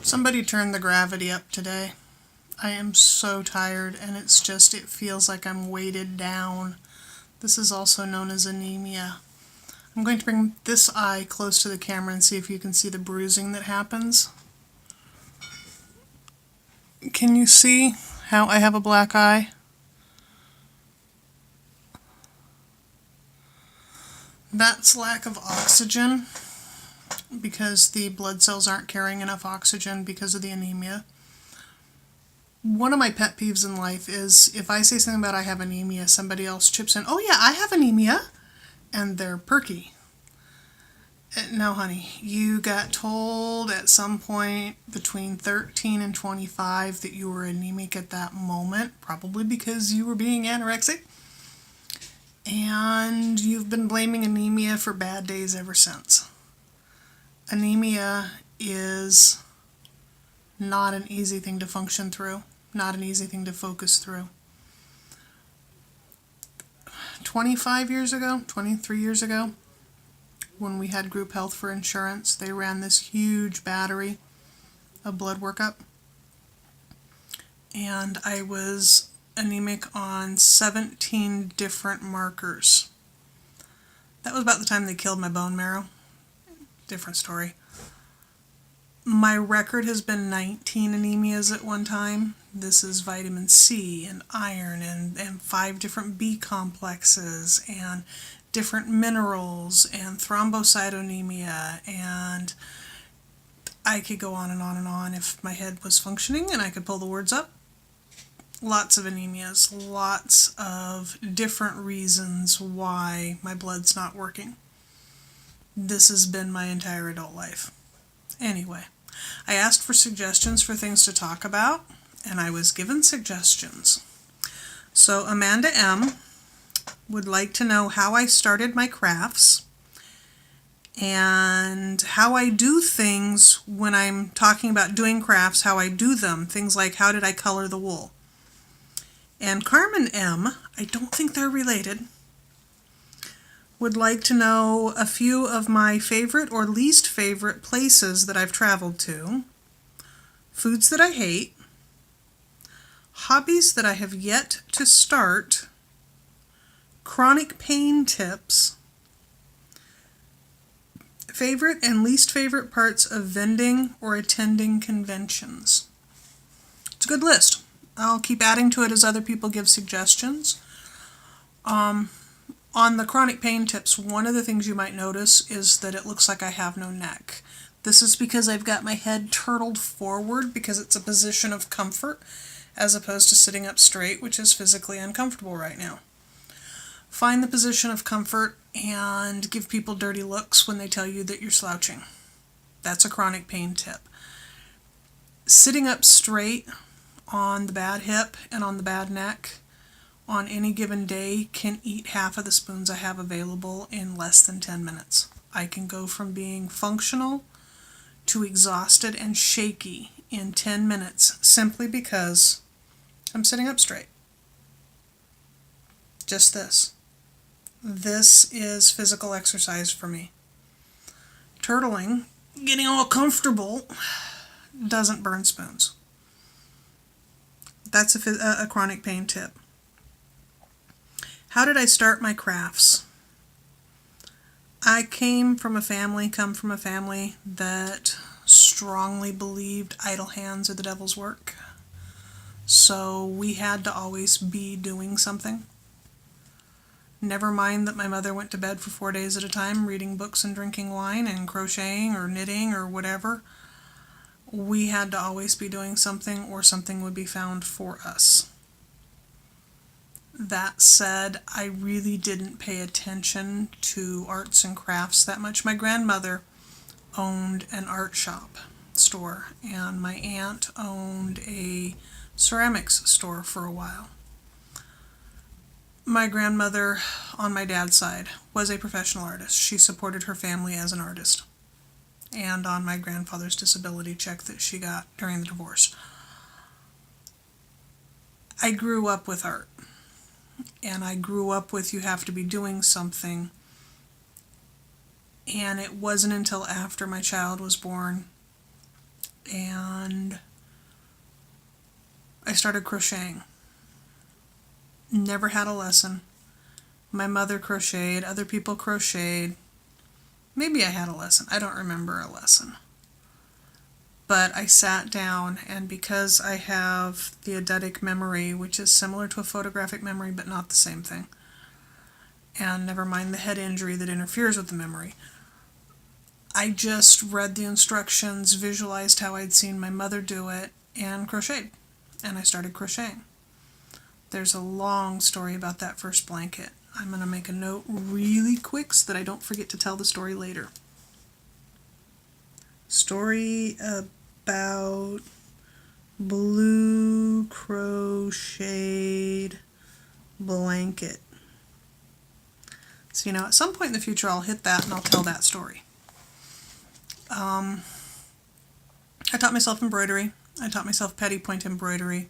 Somebody turned the gravity up today. I am so tired, and it feels like I'm weighted down. This is also known as anemia. I'm going to bring this eye close to the camera and see if you can see the bruising that happens. Can you see how I have a black eye? That's lack of oxygen because the blood cells aren't carrying enough oxygen because of the anemia. One of my pet peeves in life is if I say something about I have anemia, somebody else chips in, "Oh yeah, I have anemia," and they're perky. No, honey, you got told at some point between 13 and 25 that you were anemic at that moment, probably because you were being anorexic, and you've been blaming anemia for bad days ever since. Anemia is not an easy thing to function through, not an easy thing to focus through. 23 years ago, when we had group health for insurance, they ran this huge battery of blood workup, and I was anemic on 17 different markers. That was about the time they killed my bone marrow. Different story. My record has been 19 anemias at one time. This is vitamin C and iron and 5 different B complexes and different minerals and thrombocytonemia, and I could go on and on and on if my head was functioning and I could pull the words up. Lots of anemias, lots of different reasons why my blood's not working. This has been my entire adult life. Anyway, I asked for suggestions for things to talk about, and I was given suggestions. So Amanda M. would like to know how I started my crafts and how I do things when I'm talking about doing crafts, how I do them, things like how did I color the wool. And Carmen M., I don't think they're related, would like to know a few of my favorite or least favorite places that I've traveled to, foods that I hate, hobbies that I have yet to start, chronic pain tips, favorite and least favorite parts of vending or attending conventions. It's a good list. I'll keep adding to it as other people give suggestions. On the chronic pain tips, one of the things you might notice is that it looks like I have no neck. This is because I've got my head turtled forward because it's a position of comfort as opposed to sitting up straight, which is physically uncomfortable right now. Find the position of comfort and give people dirty looks when they tell you that you're slouching. That's a chronic pain tip. Sitting up straight on the bad hip and on the bad neck on any given day can eat half of the spoons I have available in less than 10 minutes. I can go from being functional to exhausted and shaky in 10 minutes simply because I'm sitting up straight. Just this. This is physical exercise for me. Turtling, getting all comfortable, doesn't burn spoons. That's a chronic pain tip. How did I start my crafts? I come from a family that strongly believed idle hands are the devil's work. So we had to always be doing something. Never mind that my mother went to bed for 4 days at a time reading books and drinking wine and crocheting or knitting or whatever. We had to always be doing something or something would be found for us. That said, I really didn't pay attention to arts and crafts that much. My grandmother owned an art shop store, and my aunt owned a ceramics store for a while. My grandmother, on my dad's side, was a professional artist. She supported her family as an artist, and on my grandfather's disability check that she got during the divorce. I grew up with art. And I grew up with you have to be doing something. And it wasn't until after my child was born and I started crocheting. Never had a lesson. My mother crocheted, other people crocheted. Maybe I had a lesson. I don't remember a lesson. But I sat down, and because I have the eidetic memory, which is similar to a photographic memory but not the same thing, and never mind the head injury that interferes with the memory, I just read the instructions, visualized how I'd seen my mother do it, and crocheted. And I started crocheting. There's a long story about that first blanket. I'm going to make a note really quick so that I don't forget to tell the story later. Story about blue crocheted blanket. So, at some point in the future I'll hit that and I'll tell that story. I taught myself embroidery. I taught myself petty point embroidery.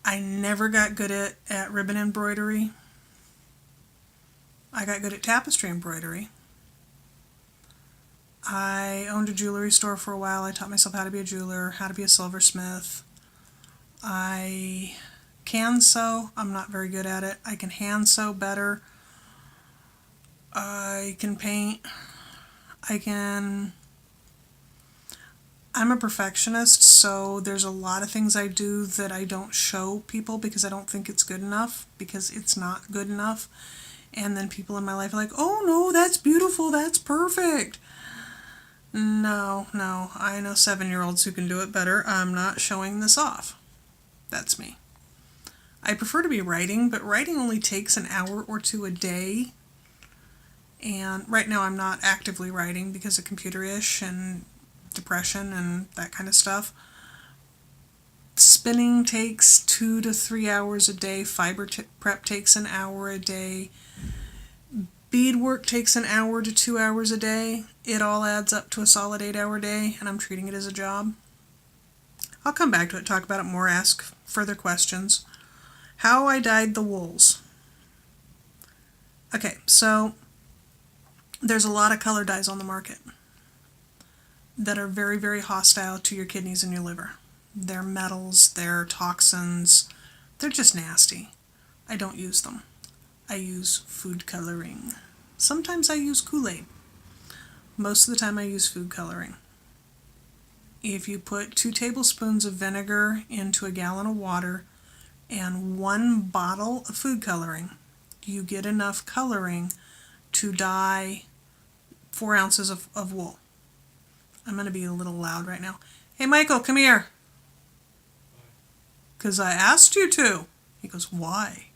I never got good at ribbon embroidery. I got good at tapestry embroidery. I owned a jewelry store for a while. I taught myself how to be a jeweler, how to be a silversmith. I can sew. I'm not very good at it. I can hand sew better. I can paint. I'm a perfectionist, so there's a lot of things I do that I don't show people because I don't think it's good enough, because it's not good enough. And then people in my life are like, oh no, that's beautiful, that's perfect. No, I know 7-year-olds who can do it better. I'm not showing this off. That's me. I prefer to be writing, but writing only takes an hour or two a day. And right now I'm not actively writing because of computer-ish and depression and that kind of stuff. Spinning takes 2 to 3 hours a day. Fiber prep takes an hour a day. Beadwork takes an hour to 2 hours a day. It all adds up to a solid 8-hour day, and I'm treating it as a job. I'll come back to it, talk about it more, ask further questions. How I dyed the wools. Okay, so there's a lot of color dyes on the market that are very, very hostile to your kidneys and your liver. They're metals, they're toxins, they're just nasty. I don't use them. I use food coloring. Sometimes I use Kool-Aid. Most of the time I use food coloring. If you put 2 tablespoons of vinegar into a gallon of water and 1 bottle of food coloring, you get enough coloring to dye 4 ounces of wool. I'm going to be a little loud right now. Hey, Michael, come here. Because I asked you to. He goes, why?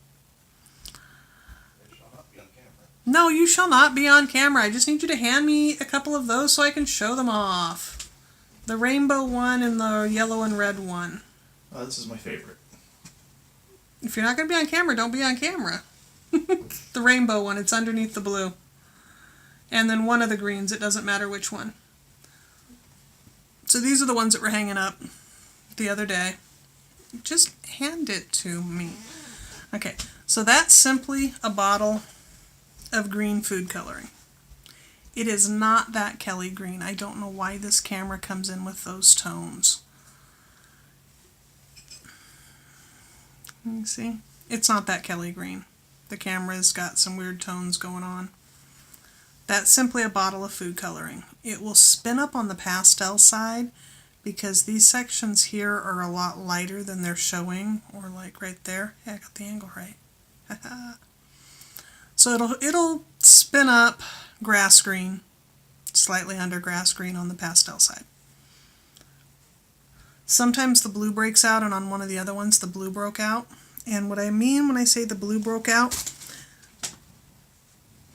No, you shall not be on camera. I just need you to hand me a couple of those so I can show them off. The rainbow one and the yellow and red one. This is my favorite. If you're not going to be on camera, don't be on camera. The rainbow one, it's underneath the blue. And then one of the greens, it doesn't matter which one. So these are the ones that were hanging up the other day. Just hand it to me. Okay, so that's simply a bottle of green food coloring. It is not that Kelly green. I don't know why this camera comes in with those tones. You see? It's not that Kelly green. The camera's got some weird tones going on. That's simply a bottle of food coloring. It will spin up on the pastel side because these sections here are a lot lighter than they're showing, or like right there. Yeah, I got the angle right. So it'll spin up grass green, slightly under grass green on the pastel side. Sometimes the blue breaks out, and on one of the other ones the blue broke out. And what I mean when I say the blue broke out,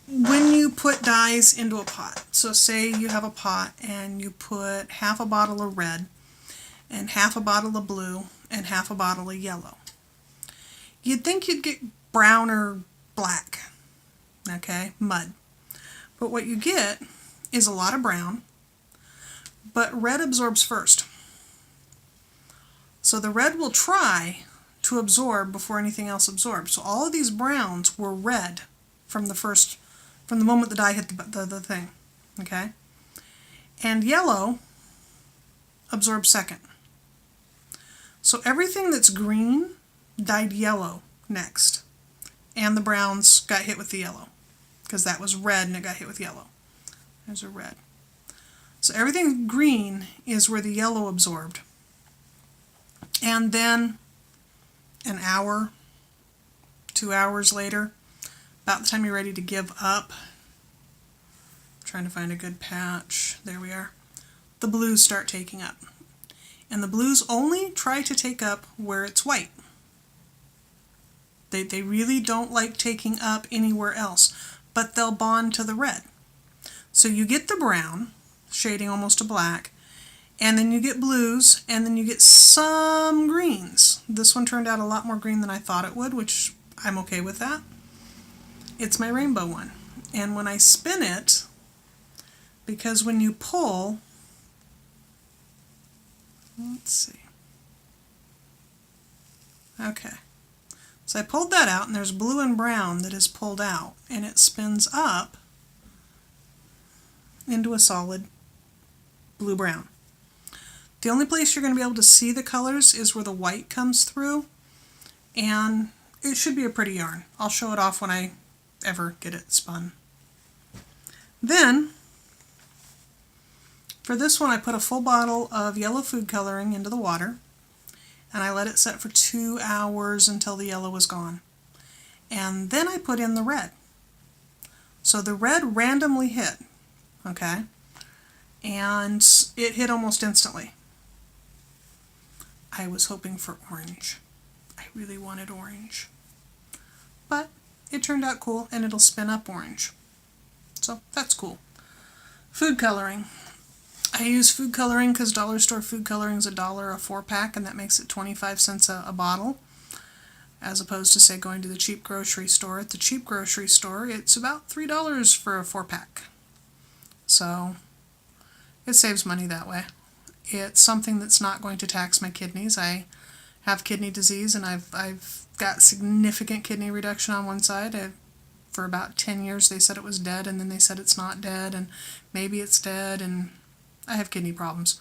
when you put dyes into a pot, so say you have a pot and you put half a bottle of red and half a bottle of blue and half a bottle of yellow, you'd think you'd get brown or black, okay, mud. But what you get is a lot of brown, but red absorbs first. So the red will try to absorb before anything else absorbs. So all of these browns were red from the moment the dye hit the thing, okay? And yellow absorbed second. So everything that's green dyed yellow next. And the browns got hit with the yellow, because that was red and it got hit with yellow. There's a red. So everything green is where the yellow absorbed. And then an hour, 2 hours later, about the time you're ready to give up, trying to find a good patch, there we are, the blues start taking up. And the blues only try to take up where it's white. They really don't like taking up anywhere else, but they'll bond to the red. So you get the brown, shading almost to black, and then you get blues, and then you get some greens. This one turned out a lot more green than I thought it would, which I'm okay with that. It's my rainbow one. And when I spin it, because when you pull, let's see. Okay. So I pulled that out, and there's blue and brown that is pulled out, and it spins up into a solid blue-brown. The only place you're going to be able to see the colors is where the white comes through, and it should be a pretty yarn. I'll show it off when I ever get it spun. Then, for this one, I put a full bottle of yellow food coloring into the water, and I let it set for 2 hours until the yellow was gone. And then I put in the red. So the red randomly hit, okay? And it hit almost instantly. I was hoping for orange. I really wanted orange. But it turned out cool, and it'll spin up orange. So that's cool. Food coloring. I use food coloring because dollar store food coloring is $1 a 4-pack, and that makes it 25 cents a bottle, as opposed to, say, going to the cheap grocery store. At the cheap grocery store, it's about $3 for a 4-pack. So it saves money that way. It's something that's not going to tax my kidneys. I have kidney disease, and I've got significant kidney reduction on one side. For about 10 years they said it was dead, and then they said it's not dead, and maybe it's dead, and I have kidney problems.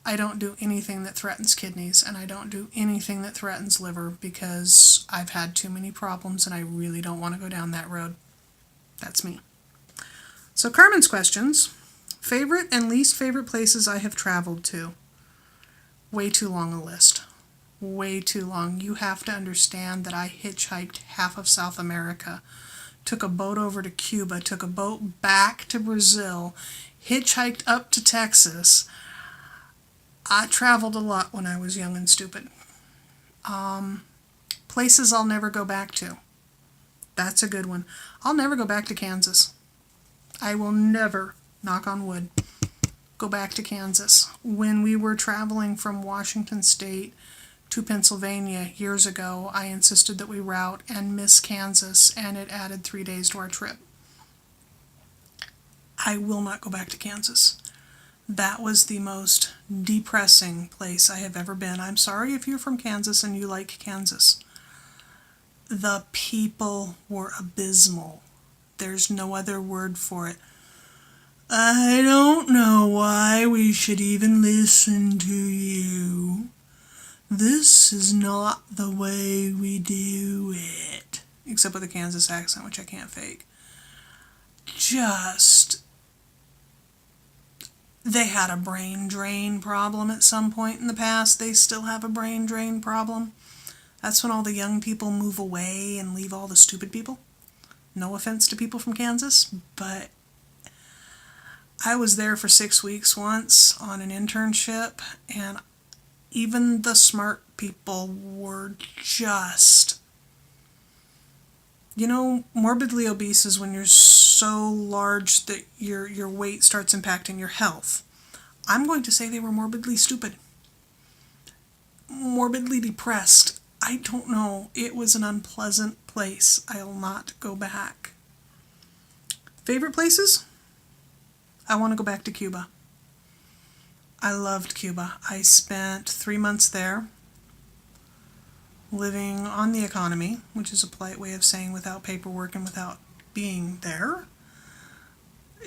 I don't do anything that threatens kidneys, and I don't do anything that threatens liver, because I've had too many problems and I really don't want to go down that road. That's me. So Carmen's questions. Favorite and least favorite places I have traveled to. Way too long a list. Way too long. You have to understand that I hitchhiked half of South America, took a boat over to Cuba, took a boat back to Brazil, hitchhiked up to Texas. I traveled a lot when I was young and stupid. Places I'll never go back to. That's a good one. I'll never go back to Kansas. I will never, knock on wood, go back to Kansas. When we were traveling from Washington State to Pennsylvania years ago, I insisted that we route and miss Kansas, and it added 3 days to our trip. I will not go back to Kansas. That was the most depressing place I have ever been. I'm sorry if you're from Kansas and you like Kansas. The people were abysmal. There's no other word for it. I don't know why we should even listen to you. This is not the way we do it. Except with a Kansas accent, which I can't fake. They had a brain drain problem at some point in the past. They still have a brain drain problem. That's when all the young people move away and leave all the stupid people. No offense to people from Kansas, but I was there for 6 weeks once on an internship, and even the smart people were just... You know, morbidly obese is when you're so large that your weight starts impacting your health. I'm going to say they were morbidly stupid. Morbidly depressed. I don't know. It was an unpleasant place. I'll not go back. Favorite places? I want to go back to Cuba. I loved Cuba. I spent 3 months there, living on the economy, which is a polite way of saying without paperwork and without being there.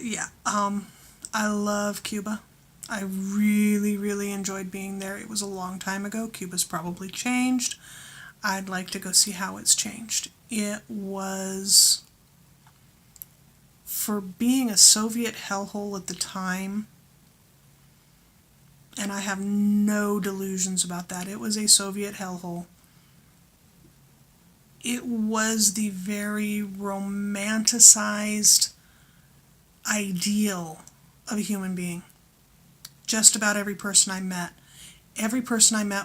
Yeah, I love Cuba. I really, really enjoyed being there. It was a long time ago. Cuba's probably changed. I'd like to go see how it's changed. It was, for being a Soviet hellhole at the time, and I have no delusions about that, it was a Soviet hellhole. It was the very romanticized ideal of a human being. Just about every person I met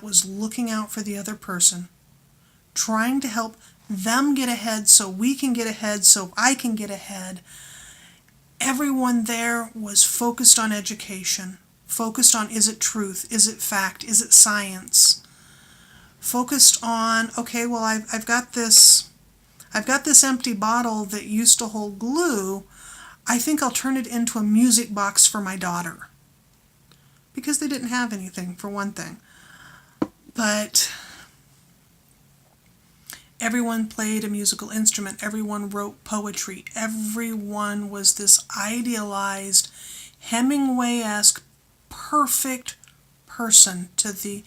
was looking out for the other person, trying to help them get ahead so we can get ahead, so I can get ahead. Everyone there was focused on education, focused on, is it truth, is it fact, is it science? Focused on, okay, well, I've got this empty bottle that used to hold glue. I think I'll turn it into a music box for my daughter. Because they didn't have anything, for one thing. But everyone played a musical instrument. Everyone wrote poetry. Everyone was this idealized, Hemingway-esque, perfect person to the...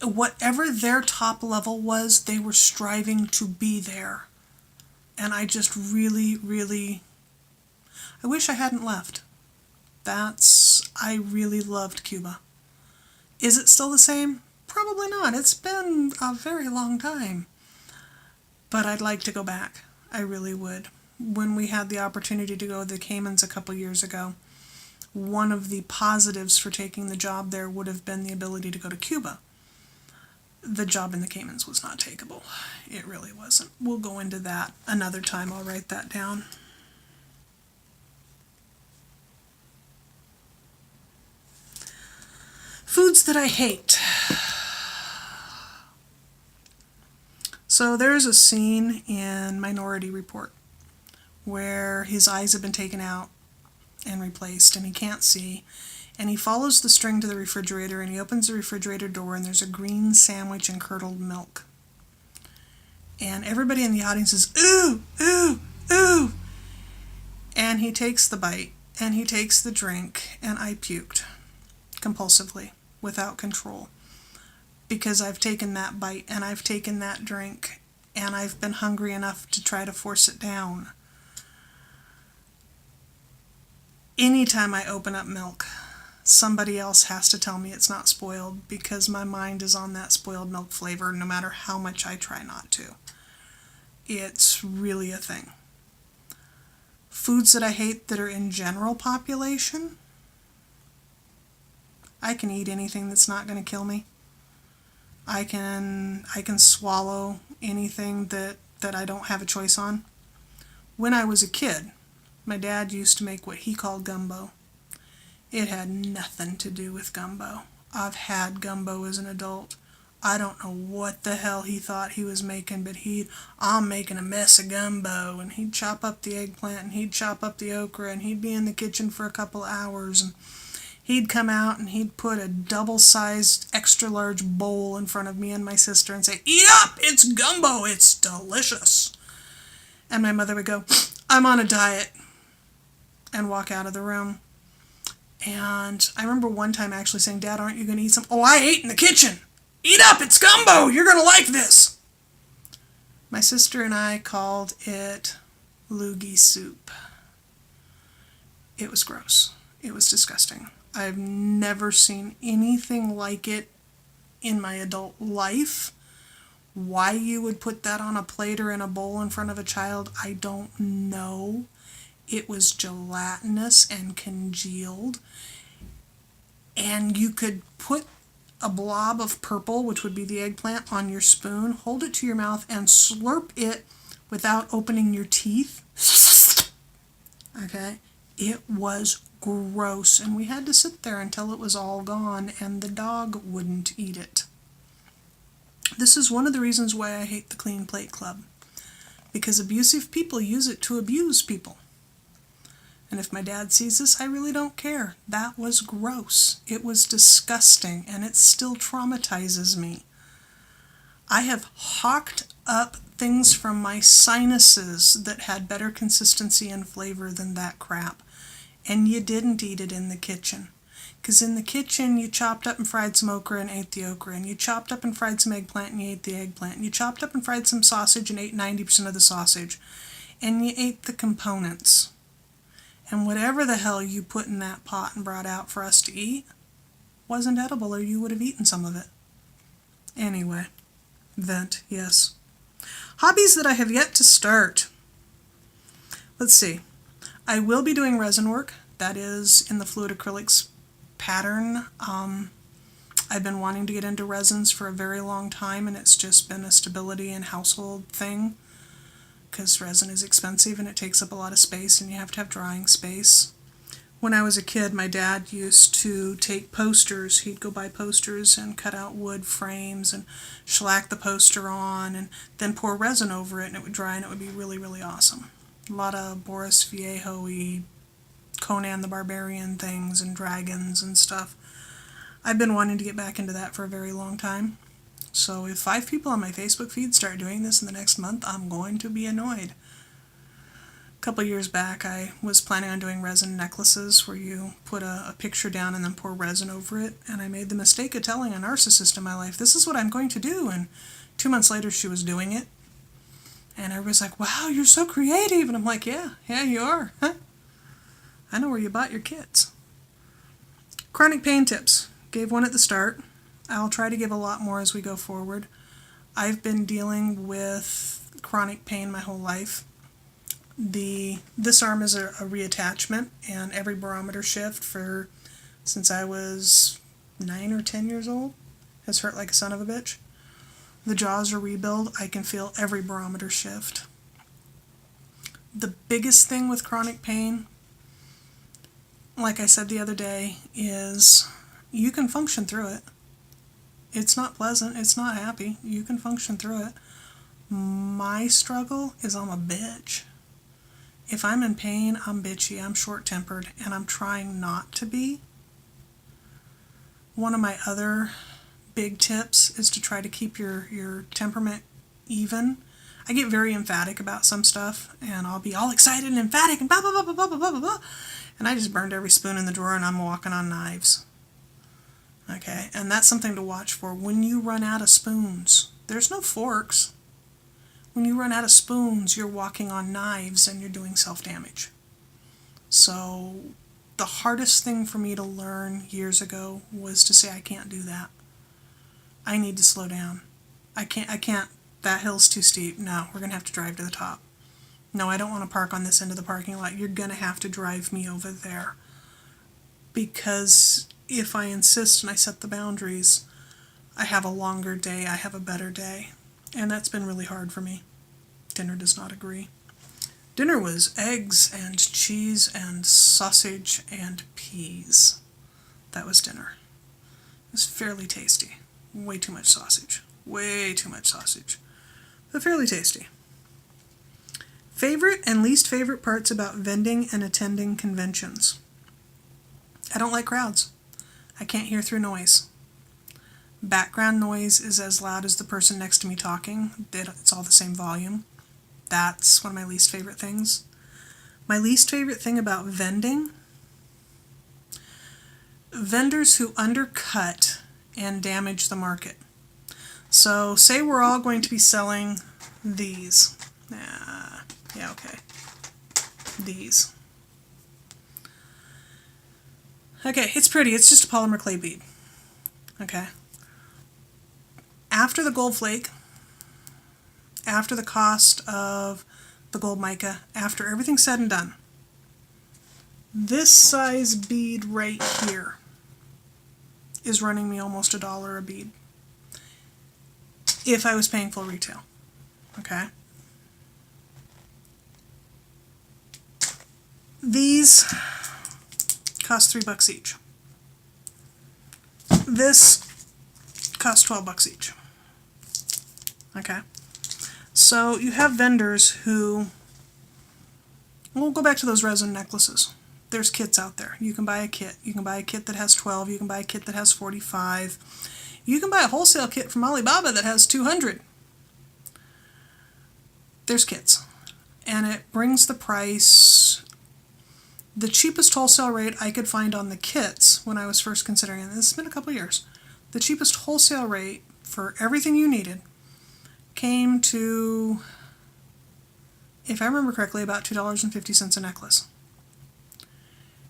Whatever their top level was, they were striving to be there. And I just really, really... I wish I hadn't left. I really loved Cuba. Is it still the same? Probably not. It's been a very long time. But I'd like to go back. I really would. When we had the opportunity to go to the Caymans a couple years ago, one of the positives for taking the job there would have been the ability to go to Cuba. The job in the Caymans was not takeable. It really wasn't. We'll go into that another time. I'll write that down. Foods that I hate. So there's a scene in Minority Report where his eyes have been taken out and replaced and he can't see, and he follows the string to the refrigerator and he opens the refrigerator door and there's a green sandwich and curdled milk. And everybody in the audience is, ooh, ooh, ooh. And he takes the bite and he takes the drink, and I puked compulsively, without control, because I've taken that bite and I've taken that drink and I've been hungry enough to try to force it down. Anytime I open up milk, somebody else has to tell me it's not spoiled, because my mind is on that spoiled milk flavor no matter how much I try not to. It's really a thing. Foods that I hate that are in general population, I can eat anything that's not going to kill me. I can swallow anything that I don't have a choice on. When I was a kid, my dad used to make what he called gumbo. It had nothing to do with gumbo. I've had gumbo as an adult. I don't know what the hell he thought he was making, but I'm making a mess of gumbo, and he'd chop up the eggplant, and he'd chop up the okra, and he'd be in the kitchen for a couple hours, and he'd come out and he'd put a double-sized, extra-large bowl in front of me and my sister and say, "Eat up! It's gumbo! It's delicious!" And my mother would go, "I'm on a diet," and walk out of the room. And I remember one time actually saying, "Dad, aren't you going to eat some?" "Oh, I ate in the kitchen! Eat up! It's gumbo! You're going to like this!" My sister and I called it loogie soup. It was gross. It was disgusting. I've never seen anything like it in my adult life. Why you would put that on a plate or in a bowl in front of a child, I don't know. It was gelatinous and congealed. And you could put a blob of purple, which would be the eggplant, on your spoon, hold it to your mouth, and slurp it without opening your teeth. Okay? It was gross, and we had to sit there until it was all gone, and the dog wouldn't eat it. This is one of the reasons why I hate the Clean Plate Club, because abusive people use it to abuse people. And if my dad sees this, I really don't care. That was gross. It was disgusting, and it still traumatizes me. I have hawked up things from my sinuses that had better consistency and flavor than that crap. And you didn't eat it in the kitchen. Because in the kitchen, you chopped up and fried some okra and ate the okra, and you chopped up and fried some eggplant and you ate the eggplant, and you chopped up and fried some sausage and ate 90% of the sausage, and you ate the components. And whatever the hell you put in that pot and brought out for us to eat wasn't edible, or you would have eaten some of it. Anyway, vent, yes. Hobbies that I have yet to start. Let's see. I will be doing resin work. That is in the fluid acrylics pattern. I've been wanting to get into resins for a very long time, and it's just been a stability and household thing, because resin is expensive and it takes up a lot of space, and you have to have drying space. When I was a kid, my dad used to take posters. He'd go buy posters and cut out wood frames and shellac the poster on and then pour resin over it, and it would dry, and it would be really, really awesome. A lot of Boris Vallejo-y, Conan the Barbarian things and dragons and stuff. I've been wanting to get back into that for a very long time. So if 5 people on my Facebook feed start doing this in the next month, I'm going to be annoyed. A couple years back, I was planning on doing resin necklaces where you put a picture down and then pour resin over it, and I made the mistake of telling a narcissist in my life, this is what I'm going to do, and 2 months later she was doing it, and everybody's like, wow, you're so creative, and I'm like, yeah, you are. Huh? I know where you bought your kits. Chronic pain tips. Gave one at the start. I'll try to give a lot more as we go forward. I've been dealing with chronic pain my whole life. This arm is a reattachment, and every barometer shift since I was 9 or 10 years old has hurt like a son of a bitch. The jaws are rebuild. I can feel every barometer shift. The biggest thing with chronic pain, like I said the other day, is you can function through it. It's not pleasant. It's not happy. You can function through it. My struggle is I'm a bitch. If I'm in pain, I'm bitchy, I'm short-tempered, and I'm trying not to be. One of my other big tips is to try to keep your temperament even. I get very emphatic about some stuff, and I'll be all excited and emphatic and blah, blah, blah, blah, blah, blah, blah, blah, and I just burned every spoon in the drawer and I'm walking on knives. Okay, and that's something to watch for. When you run out of spoons, there's no forks. When you run out of spoons, you're walking on knives and you're doing self-damage. So the hardest thing for me to learn years ago was to say, I can't do that. I need to slow down. I can't, that hill's too steep. No, we're going to have to drive to the top. No, I don't want to park on this end of the parking lot. You're going to have to drive me over there. Because if I insist and I set the boundaries, I have a longer day, I have a better day. And that's been really hard for me. Dinner does not agree. Dinner was eggs and cheese and sausage and peas. That was dinner. It was fairly tasty. Way too much sausage. Way too much sausage. But fairly tasty. Favorite and least favorite parts about vending and attending conventions. I don't like crowds. I can't hear through noise. Background noise is as loud as the person next to me talking. It's all the same volume. That's one of my least favorite things. My least favorite thing about vending, vendors who undercut and damage the market. So say we're all going to be selling these. Yeah, okay. These. Okay, it's pretty. It's just a polymer clay bead. Okay. After the gold flake, after the cost of the gold mica, after everything's said and done, this size bead right here is running me almost $1 a bead if I was paying full retail. Okay? These cost $3 each. This costs $12 each. Okay? So you have vendors who, we'll go back to those resin necklaces. There's kits out there. You can buy a kit. You can buy a kit that has 12. You can buy a kit that has 45. You can buy a wholesale kit from Alibaba that has 200. There's kits. And it brings the price The cheapest wholesale rate I could find on the kits when I was first considering it, this has been a couple of years, the cheapest wholesale rate for everything you needed came to, if I remember correctly, about $2.50 a necklace.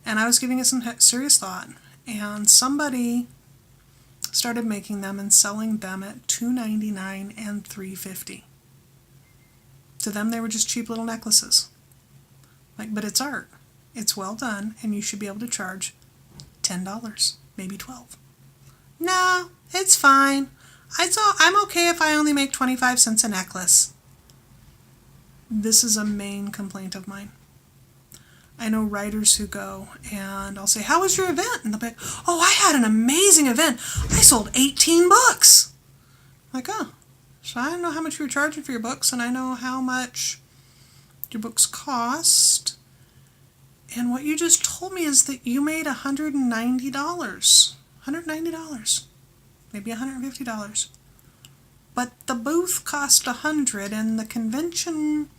And I was giving it some serious thought, and somebody started making them and selling them at $2.99 and $3.50. To them, they were just cheap little necklaces. Like, but it's art. It's well done, and you should be able to charge $10, maybe $12. No, it's fine. I'm okay if I only make 25 cents a necklace. This is a main complaint of mine. I know writers who go, and I'll say, how was your event? And they'll be like, oh, I had an amazing event. I sold 18 books. I'm like, oh, so I don't know how much you were charging for your books, and I know how much your books cost. And what you just told me is that you made $190. $190. Maybe $150. But the booth cost $100, and the convention,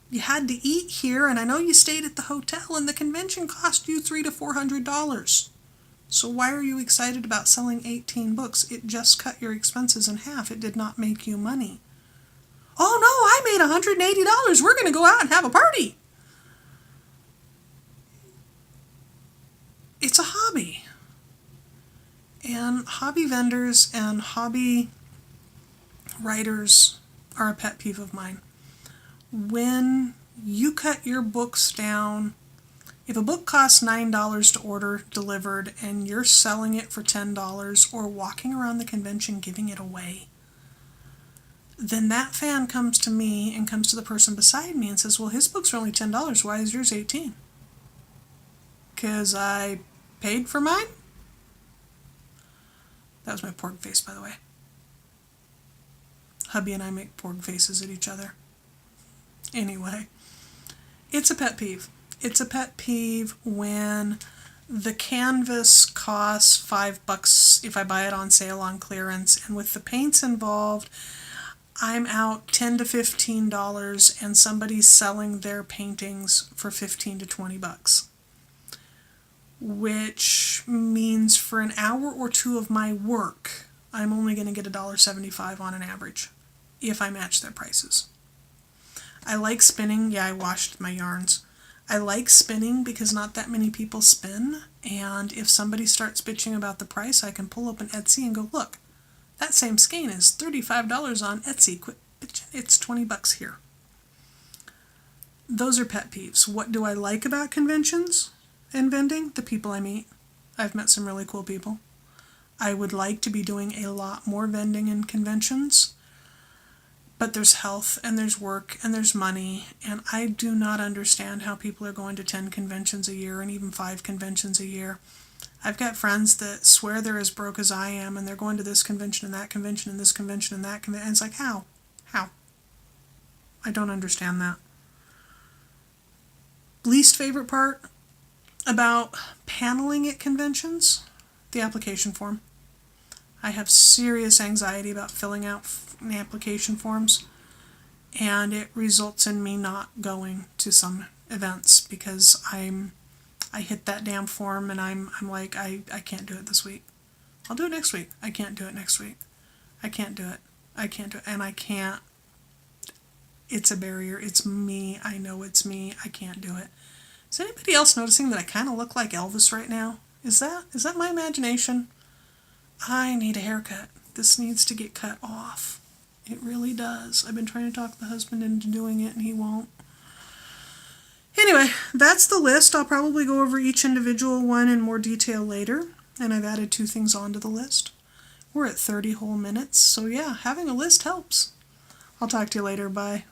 you had to eat here, and I know you stayed at the hotel, and the convention cost you $300 to $400. So why are you excited about selling 18 books? It just cut your expenses in half. It did not make you money. Oh no, I made $180. We're going to go out and have a party. It's a hobby. And hobby vendors and hobby writers are a pet peeve of mine. When you cut your books down, if a book costs $9 to order delivered and you're selling it for $10 or walking around the convention giving it away, then that fan comes to me and comes to the person beside me and says, well, his books are only $10. Why is yours $18? Because I paid for mine? That was my porg face, by the way. Hubby and I make porg faces at each other. Anyway, it's a pet peeve. It's a pet peeve when the canvas costs $5 if I buy it on sale on clearance, and with the paints involved, I'm out $10 to $15, and somebody's selling their paintings for $15 to $20. Which means for an hour or two of my work, I'm only going to get $1.75 on an average, if I match their prices. I like spinning. Yeah, I washed my yarns. I like spinning because not that many people spin, and if somebody starts bitching about the price, I can pull up an Etsy and go, look, that same skein is $35 on Etsy. Quit bitching. It's $20 here. Those are pet peeves. What do I like about conventions and vending? The people I meet. I've met some really cool people. I would like to be doing a lot more vending and conventions, but there's health and there's work and there's money, and I do not understand how people are going to 10 conventions a year and even 5 conventions a year. I've got friends that swear they're as broke as I am, and they're going to this convention and that convention and this convention and that convention, and it's like, how? How? I don't understand that. Least favorite part about paneling at conventions? The application form. I have serious anxiety about filling out application forms, and it results in me not going to some events because I hit that damn form and I'm like, I can't do it this week. I'll do it next week. I can't do it next week. I can't do it. I can't do it. And I can't. It's a barrier. It's me. I know it's me. I can't do it. Is anybody else noticing that I kind of look like Elvis right now? Is that my imagination? I need a haircut. This needs to get cut off. It really does. I've been trying to talk the husband into doing it and he won't. Anyway, that's the list. I'll probably go over each individual one in more detail later, and I've added 2 things onto the list. We're at 30 whole minutes, so yeah, having a list helps. I'll talk to you later. Bye.